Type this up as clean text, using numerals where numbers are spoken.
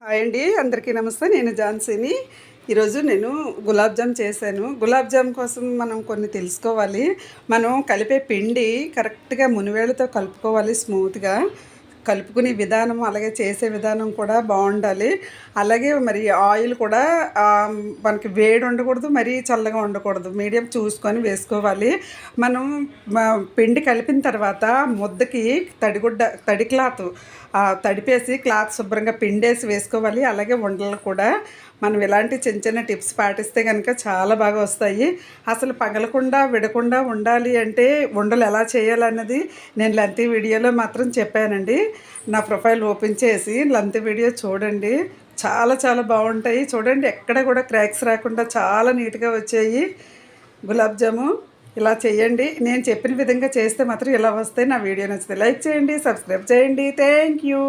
Hi అండి, అందరికీ నమస్తే. నేను ఝాన్సీని. ఈరోజు నేను గులాబ్ జామ్ చేశాను. గులాబ్ జామ్ కోసం మనం కొన్ని తెలుసుకోవాలి. మనం కలిపే పిండి కరెక్ట్గా మునివేళ్ళతో కలుపుకోవాలి. స్మూత్గా కలుపుకునే విధానం, అలాగే చేసే విధానం కూడా బాగుండాలి. అలాగే మరి ఆయిల్ కూడా మనకి వేడి ఉండకూడదు, మరీ చల్లగా ఉండకూడదు, మీడియం చూసుకొని వేసుకోవాలి. మనం పిండి కలిపిన తర్వాత ముద్దకి తడి క్లాత్ తడిపేసి క్లాత్ శుభ్రంగా పిండేసి వేసుకోవాలి. అలాగే ఉండలు కూడా మనం ఇలాంటి చిన్న చిన్న టిప్స్ పాటిస్తే కనుక చాలా బాగా వస్తాయి. అసలు పగలకుండా విడకుండా ఉండాలి అంటే ఉండలు ఎలా చేయాలన్నది నేను లెంతీ వీడియోలో మాత్రం చెప్పానండి. నా ప్రొఫైల్ ఓపెన్ చేసి లెంతీ వీడియో చూడండి. చాలా చాలా బాగుంటాయి. చూడండి, ఎక్కడ కూడా క్రాక్స్ రాకుండా చాలా నీట్గా వచ్చాయి గులాబ్ జాము. ఇలా చేయండి. నేను చెప్పిన విధంగా చేస్తే మాత్రం ఇలా వస్తాయి. నా వీడియో నచ్చితే లైక్ చేయండి, సబ్స్క్రైబ్ చేయండి. Thank you.